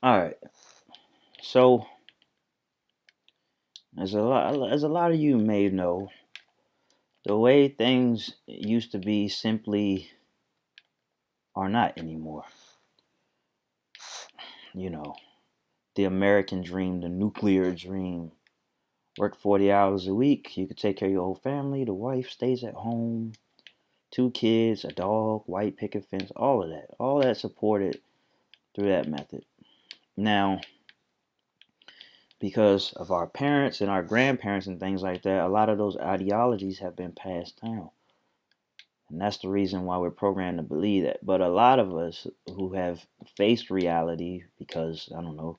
All right. So, as a lot of you may know, the way things used to be simply are not anymore. You know, the American dream, the nuclear dream. Work 40 hours a week. You could take care of your whole family. The wife stays at home. Two kids, a dog, white picket fence, all of that. All that supported through that method. Now, because of our parents and our grandparents and things like that, a lot of those ideologies have been passed down. And that's the reason why we're programmed to believe that. But a lot of us who have faced reality because, I don't know,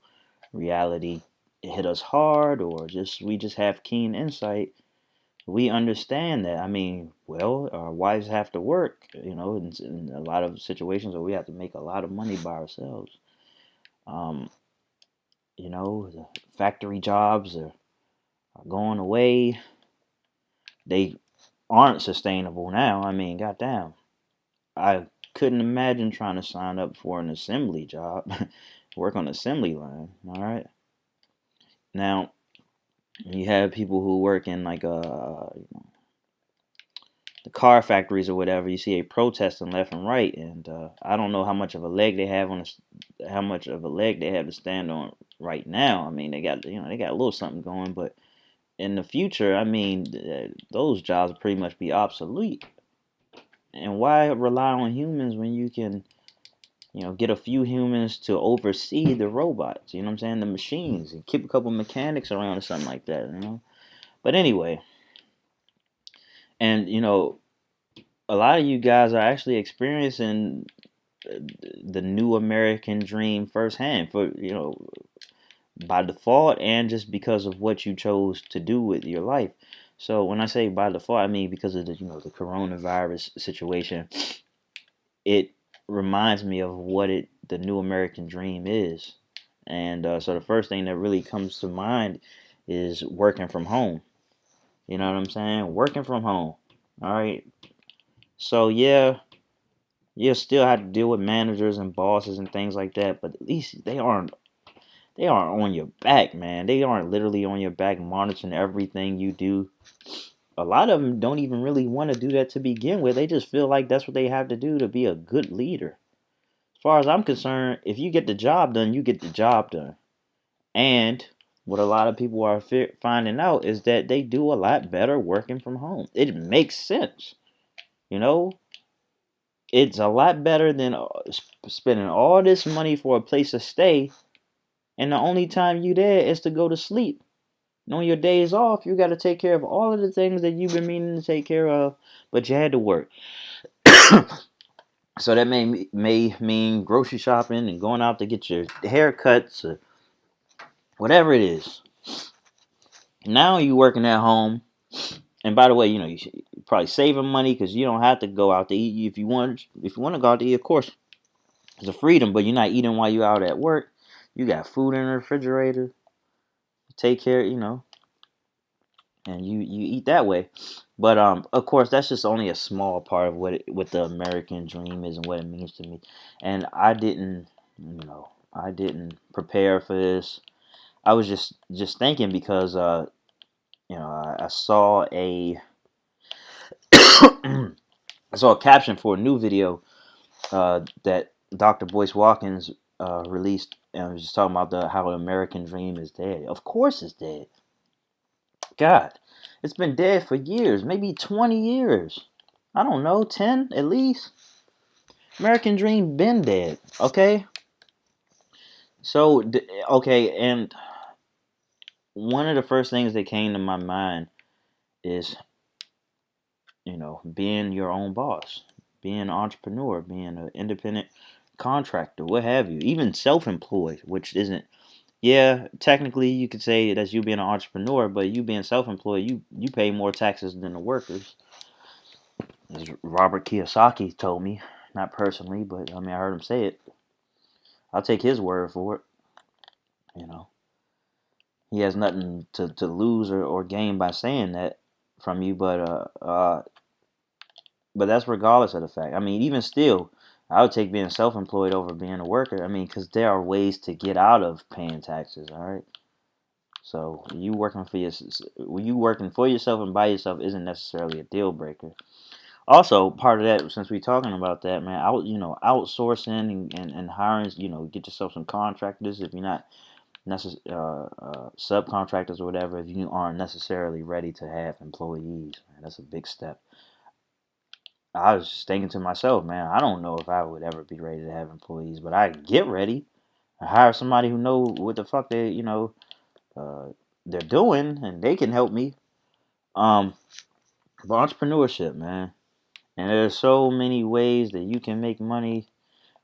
reality hit us hard or just we just have keen insight, we understand that. I mean, well, our wives have to work, in a lot of situations where we have to make a lot of money by ourselves. Um, the factory jobs are going away. They aren't sustainable now. I mean, goddamn. I couldn't imagine trying to sign up for an assembly job, work on the assembly line. All right. Now, you have people who work in like the car factories or whatever. You see a protesting left and right, and I don't know how much of a leg they have how much of a leg they have to stand on right now. I mean, they got a little something going, but in the future, I mean, those jobs will pretty much be obsolete. And why rely on humans when you can, get a few humans to oversee the robots? You know what I'm saying? The machines, and keep a couple mechanics around or something like that. But anyway, and a lot of you guys are actually experiencing the new American dream firsthand for by default and just because of what you chose to do with your life. So when I say by default, I mean because of the coronavirus situation. It reminds me of what the new American dream is, and so the first thing that really comes to mind is working from home. You know what I'm saying? Working from home. All right. So yeah, you still have to deal with managers and bosses and things like that, but at least they aren't on your back, man. They aren't literally on your back monitoring everything you do. A lot of them don't even really want to do that to begin with. They just feel like that's what they have to do to be a good leader. As far as I'm concerned, if you get the job done, you get the job done. And what a lot of people are finding out is that they do a lot better working from home. It makes sense, you know. It's a lot better than spending all this money for a place to stay, and the only time you there is to go to sleep. And on your days off, you got to take care of all of the things that you've been meaning to take care of, but you had to work. So that may mean grocery shopping and going out to get your haircuts or whatever it is. Now you working at home, and by the way, you probably saving money because you don't have to go out to eat. If you want to go out to eat, of course, it's a freedom, but you're not eating while you're out at work. You got food in the refrigerator. Take care, and you eat that way. But of course, that's just only a small part of what the American dream is and what it means to me. And I didn't prepare for this. I was just thinking because I saw I saw a caption for a new video that Dr. Boyce Watkins released, and it was just talking about the how the American dream is dead. Of course, it's dead. God, it's been dead for years, maybe 20 years. I don't know, 10 at least. American Dream been dead, okay? So, okay, and one of the first things that came to my mind is, being your own boss, being an entrepreneur, being an independent contractor, what have you, even self-employed, which isn't, yeah, technically you could say that's you being an entrepreneur, but you being self-employed, you pay more taxes than the workers. As Robert Kiyosaki told me, not personally, but I mean I heard him say it. I'll take his word for it. You know, he has nothing to lose or gain by saying that from you, but that's regardless of the fact. I mean, even still, I would take being self-employed over being a worker. I mean, because there are ways to get out of paying taxes. All right. So you working for yourself and by yourself isn't necessarily a deal breaker. Also, part of that, since we're talking about that, man, outsourcing and hiring, get yourself some contractors if you're not subcontractors or whatever. If you aren't necessarily ready to have employees, man, that's a big step. I was just thinking to myself, man, I don't know if I would ever be ready to have employees, but I get ready. I hire somebody who know what the fuck uh, they're doing, and they can help me. Um, but entrepreneurship, man, and there's so many ways that you can make money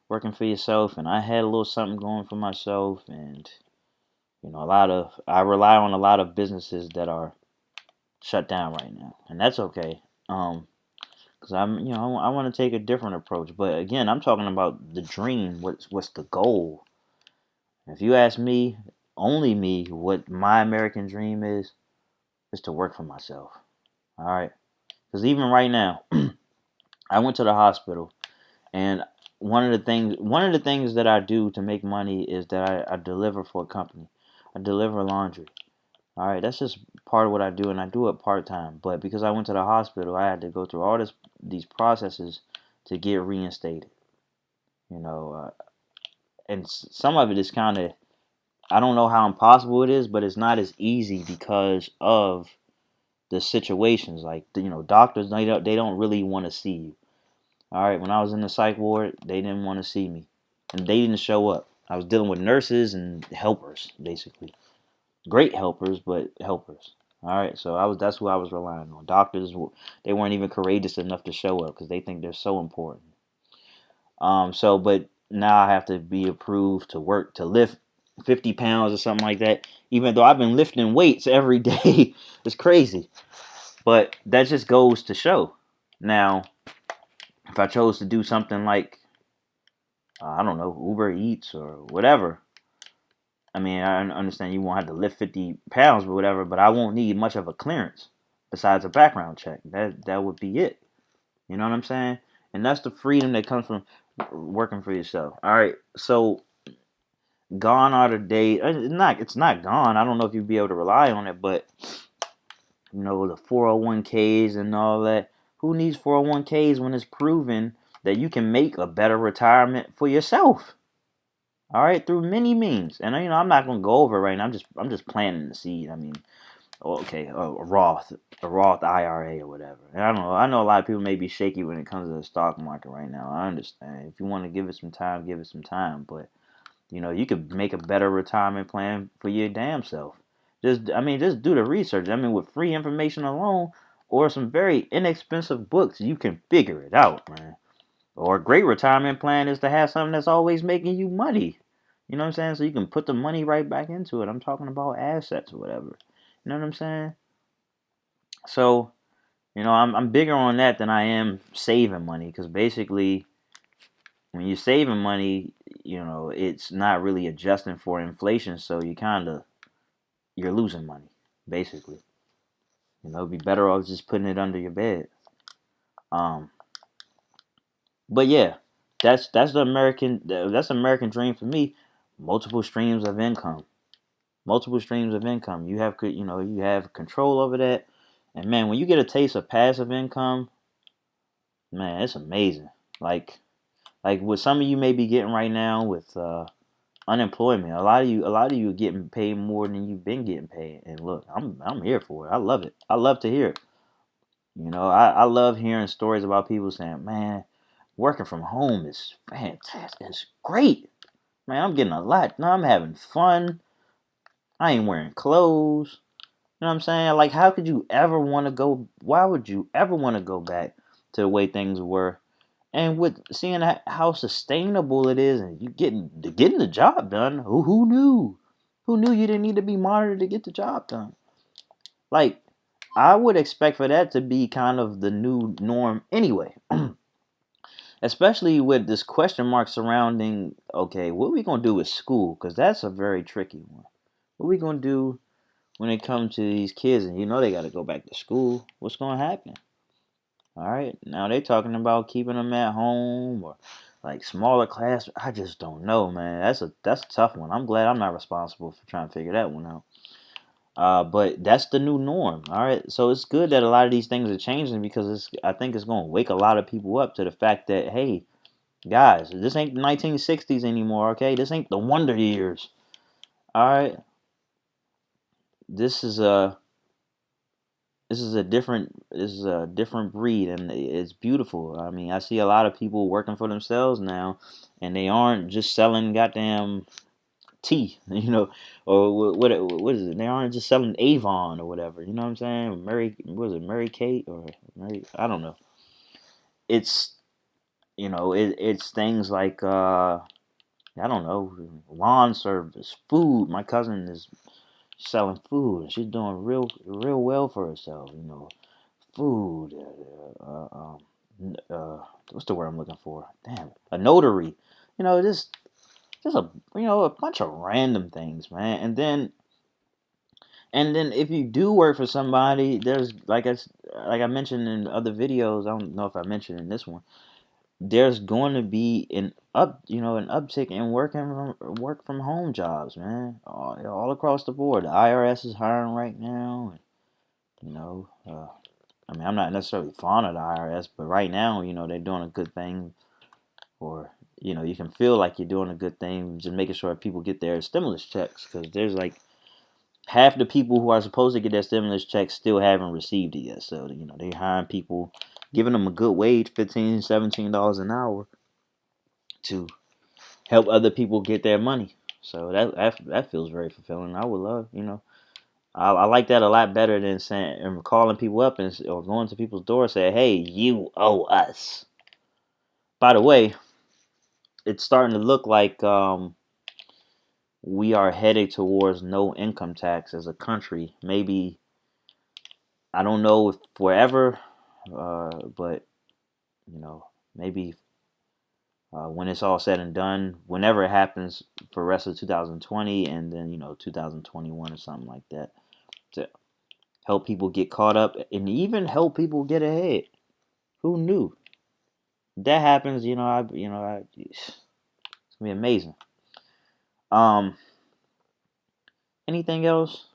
working for yourself. And I had a little something going for myself, and I rely on a lot of businesses that are shut down right now, and that's okay. Because I want to take a different approach. But again, I'm talking about the dream. What's the goal? If you ask me, only me, what my American dream is to work for myself. All right. Because even right now, I went to the hospital, and one of the things that I do to make money is that I deliver for a company. I deliver laundry. All right, that's just part of what I do, and I do it part time. But because I went to the hospital, I had to go through all these processes to get reinstated. You know, and some of it is kind of, I don't know how impossible it is, but it's not as easy because of the situations. Like doctors, they don't really want to see you. All right, when I was in the psych ward, they didn't want to see me, and they didn't show up. I was dealing with nurses and helpers, basically. Great helpers, but helpers. All right, so that's who I was relying on. Doctors, they weren't even courageous enough to show up because they think they're so important. But now I have to be approved to work to lift 50 pounds or something like that. Even though I've been lifting weights every day, it's crazy. But that just goes to show. Now, if I chose to do something like I don't know, Uber Eats or whatever, I mean, I understand you won't have to lift 50 pounds or whatever, but I won't need much of a clearance besides a background check. That would be it. You know what I'm saying? And that's the freedom that comes from working for yourself. All right. So gone are the days. It's not gone. I don't know if you'd be able to rely on it, but the 401ks and all that. Who needs 401ks when it's proven that you can make a better retirement for yourself? All right, through many means. And I'm not gonna go over it right now. I'm just planting the seed. I mean, okay, a Roth IRA or whatever. And I don't know. I know a lot of people may be shaky when it comes to the stock market right now. I understand. If you want to give it some time, give it some time. But you could make a better retirement plan for your damn self. Just do the research. I mean, with free information alone or some very inexpensive books, you can figure it out, man. Or a great retirement plan is to have something that's always making you money. You know what I'm saying? So you can put the money right back into it. I'm talking about assets or whatever. You know what I'm saying? So, I'm bigger on that than I am saving money because basically, when you're saving money, it's not really adjusting for inflation. So you're losing money, basically. It'd be better off just putting it under your bed. Um, but yeah, that's the American dream for me. Multiple streams of income. Multiple streams of income. You have control over that. And man, when you get a taste of passive income, man, it's amazing. Like what some of you may be getting right now with unemployment. A lot of you are getting paid more than you've been getting paid. And look, I'm here for it. I love it. I love to hear it. I love hearing stories about people saying, man, working from home is fantastic. It's great. Man, I'm getting a lot. No, I'm having fun. I ain't wearing clothes. You know what I'm saying? Like, how could you ever want to go? Why would you ever want to go back to the way things were? And with seeing how sustainable it is, and you getting the job done. Who knew? Who knew you didn't need to be monitored to get the job done? Like, I would expect for that to be kind of the new norm anyway. Especially with this question mark surrounding, okay, what are we gonna do with school? Because that's a very tricky one. What are we gonna do when it comes to these kids, and they got to go back to school? What's gonna happen? All right, now they talking about keeping them at home, or like smaller class. I just don't know, man. That's a tough one. I'm glad I'm not responsible for trying to figure that one out. But that's the new norm. All right, so it's good that a lot of these things are changing because I think it's going to wake a lot of people up to the fact that, hey, guys, this ain't the 1960s anymore. Okay, this ain't the Wonder Years. All right, this is a this is a different breed, and it's beautiful. I mean, I see a lot of people working for themselves now, and they aren't just selling goddamn tea, or what is it? They aren't just selling Avon or whatever. You know what I'm saying? Was it Mary Kate or Mary? I don't know. It's it's things like I don't know, lawn service, food. My cousin is selling food, and she's doing real well for herself. Food. What's the word I'm looking for? Damn, a notary. Just a bunch of random things, man. And then if you do work for somebody, there's like I mentioned in other videos. I don't know if I mentioned in this one. There's going to be an uptick in work from home jobs, man. All across the board. The IRS is hiring right now. And, I mean, I'm not necessarily fond of the IRS, but right now, they're doing a good thing, or you can feel like you're doing a good thing, just making sure people get their stimulus checks, because there's like half the people who are supposed to get their stimulus checks still haven't received it yet. So they're hiring people, giving them a good wage, $15, $17 an hour, to help other people get their money. So that feels very fulfilling. I would love, I like that a lot better than saying and calling people up or going to people's doors and say, "Hey, you owe us." By the way, it's starting to look like we are headed towards no income tax as a country. Maybe, I don't know if forever, but maybe when it's all said and done, whenever it happens for the rest of 2020, and then 2021 or something like that, to help people get caught up and even help people get ahead. Who knew? That happens, it's gonna be amazing. Um, Anything else?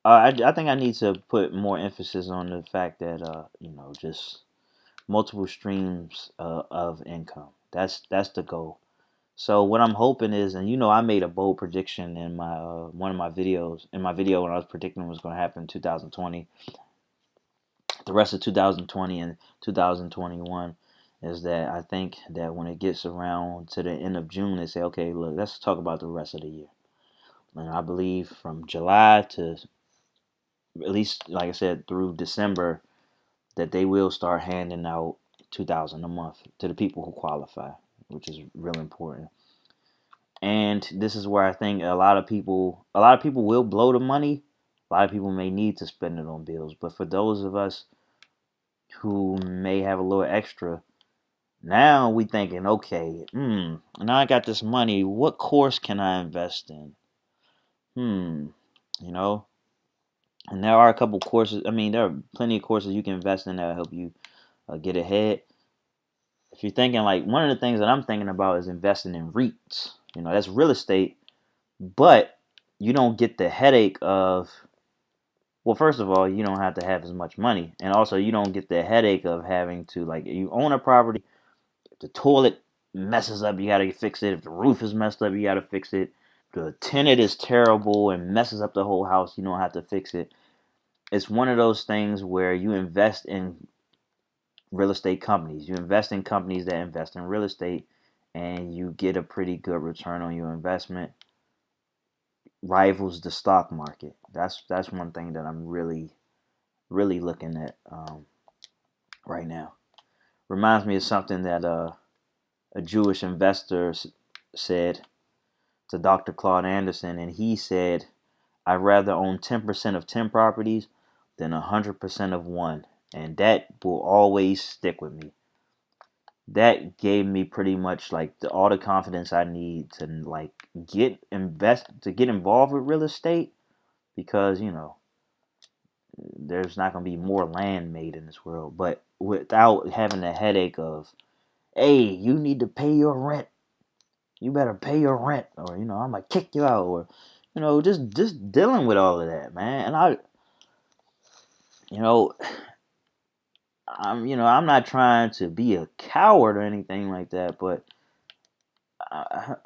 I think I need to put more emphasis on the fact that just multiple streams of income. That's the goal. So what I'm hoping is, and I made a bold prediction in my one of my videos, in my video when I was predicting what was going to happen in 2020, the rest of 2020 and 2021, is that I think that when it gets around to the end of June, they say, okay, look, let's talk about the rest of the year. And I believe from July to, at least, like I said, through December, that they will start handing out 2,000 a month to the people who qualify, which is really important. And this is where I think a lot of people will blow the money. A lot of people may need to spend it on bills, but for those of us who may have a little extra, now we thinking, okay, now I got this money. What course can I invest in? Hmm, you know, and there are a couple courses. I mean, there are plenty of courses you can invest in that will help you get ahead. If you're thinking, like, one of the things that I'm thinking about is investing in REITs. That's real estate, but you don't get the headache of, well, first of all, you don't have to have as much money, and also you don't get the headache of having to, like, you own a property. If the toilet messes up, you gotta fix it. If the roof is messed up, you gotta fix it. The tenant is terrible and messes up the whole house, you don't have to fix it. It's one of those things where you invest in real estate companies. You invest in companies that invest in real estate, and you get a pretty good return on your investment. Rivals the stock market. That's one thing that I'm really looking at right now. Reminds me of something that a Jewish investor said to Dr. Claude Anderson, and he said, "I'd rather own 10% of 10 properties than 100% of one," and that will always stick with me. That gave me pretty much like all the confidence I need to like get involved with real estate, because there's not going to be more land made in this world, but without having the headache of, hey, you need to pay your rent. You better pay your rent, or I'm gonna kick you out, or just dealing with all of that, man. And you know, I'm not trying to be a coward or anything like that, but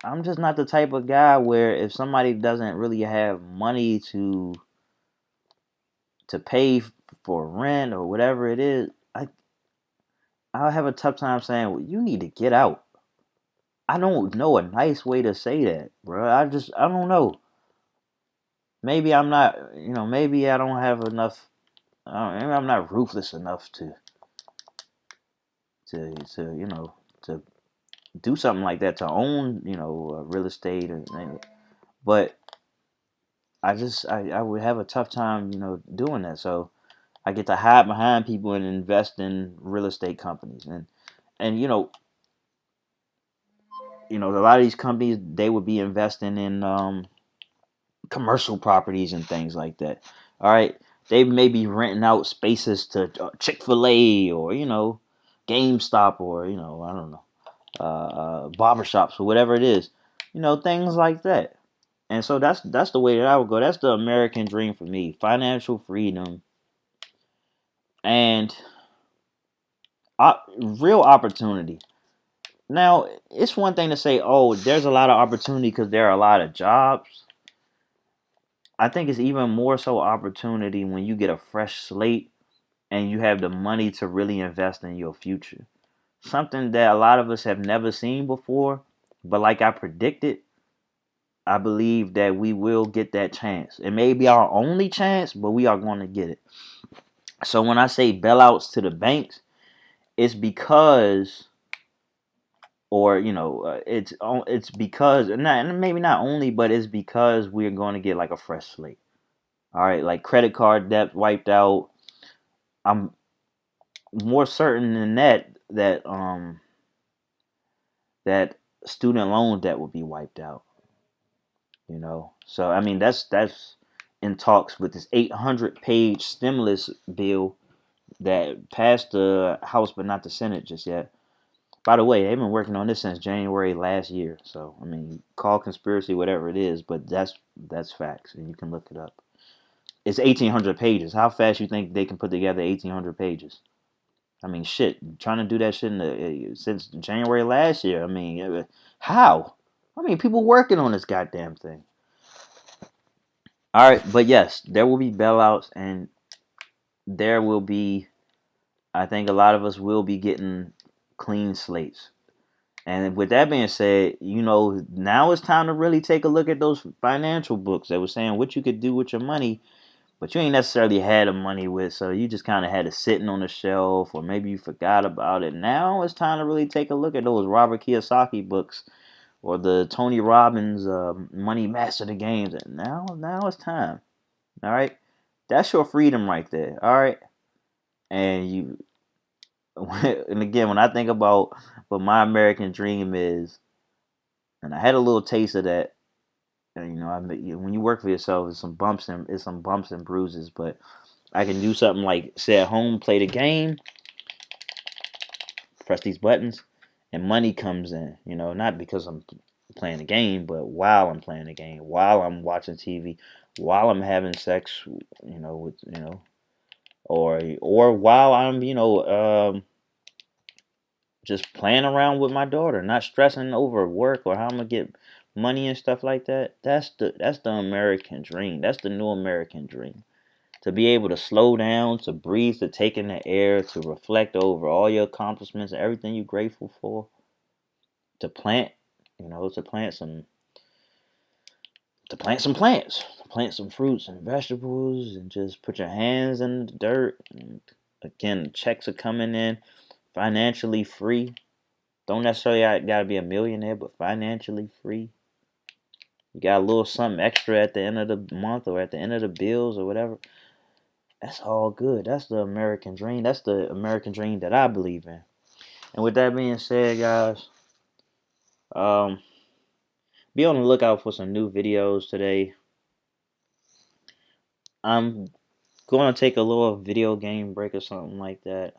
I'm just not the type of guy where if somebody doesn't really have money to pay for rent or whatever it is, I'll have a tough time saying, well, you need to get out. I don't know a nice way to say that, bro. I don't know. Maybe I'm not, maybe I don't have enough. Maybe I'm not ruthless enough to do something like that, to own, real estate, but I would have a tough time, doing that. So I get to hide behind people and invest in real estate companies, and a lot of these companies, they would be investing in commercial properties and things like that. All right, they may be renting out spaces to Chick-fil-A, or GameStop, or I don't know, barbershops or whatever it is, things like that. And so that's the way that I would go. That's the American dream for me: financial freedom and real opportunity. Now, it's one thing to say, oh, there's a lot of opportunity because there are a lot of jobs. I think it's even more so opportunity when you get a fresh slate and you have the money to really invest in your future. Something that a lot of us have never seen before, but like I predicted, I believe that we will get that chance. It may be our only chance, but we are going to get it. So when I say bailouts to the banks, it's because, or it's because, and maybe not only, but it's because we're going to get like a fresh slate. All right, like credit card debt wiped out. I'm more certain than that student loan debt will be wiped out. So I mean that's in talks with this 800-page stimulus bill that passed the House but not the Senate just yet. By the way, they've been working on this since January last year. So I mean, call conspiracy whatever it is, but that's facts, and you can look it up. It's 1,800 pages. How fast you think they can put together 1,800 pages? I mean, shit, trying to do that shit since January last year. I mean, how? I mean, people working on this goddamn thing. All right, but yes, there will be bailouts, and there will be. I think a lot of us will be getting clean slates. And with that being said, now it's time to really take a look at those financial books that were saying what you could do with your money, but you ain't necessarily had the money with, so you just kind of had it sitting on the shelf, or maybe you forgot about it. Now it's time to really take a look at those Robert Kiyosaki books, or the Tony Robbins Money Master the Games. And now it's time. All right, that's your freedom right there. All right, and and again, when I think about what my American dream is, and I had a little taste of that. And, when you work for yourself, it's some bumps and bruises. But I can do something like sit at home, play the game, press these buttons, and money comes in. Not because I'm playing the game, but while I'm playing the game, while I'm watching TV, while I'm having sex, with or while I'm just playing around with my daughter, not stressing over work or how I'm gonna get money and stuff like that. That's the American dream. That's the new American dream. To be able to slow down, to breathe, to take in the air, to reflect over all your accomplishments and everything you're grateful for, to plant, to plant some plants, to plant some fruits and vegetables, and just put your hands in the dirt. And again, checks are coming in, financially free. Don't necessarily got to be a millionaire, but financially free. You got a little something extra at the end of the month or at the end of the bills or whatever. That's all good. That's the American dream. That's the American dream that I believe in. And with that being said, guys, um, be on the lookout for some new videos today. I'm going to take a little video game break or something like that,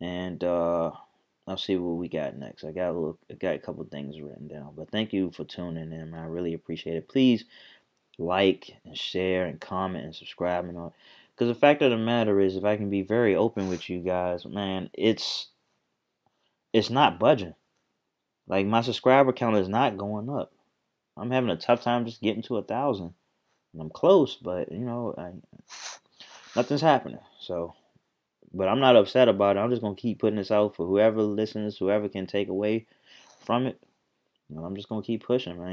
and I'll see what we got next. I got a couple things written down, but thank you for tuning in, man. I really appreciate it. Please like and share and comment and subscribe and all. Because the fact of the matter is, if I can be very open with you guys, man, it's not budging. Like my subscriber count is not going up. I'm having a tough time just getting to 1,000, and I'm close, but nothing's happening. So, but I'm not upset about it. I'm just gonna keep putting this out for whoever listens, whoever can take away from it. I'm just gonna keep pushing, man.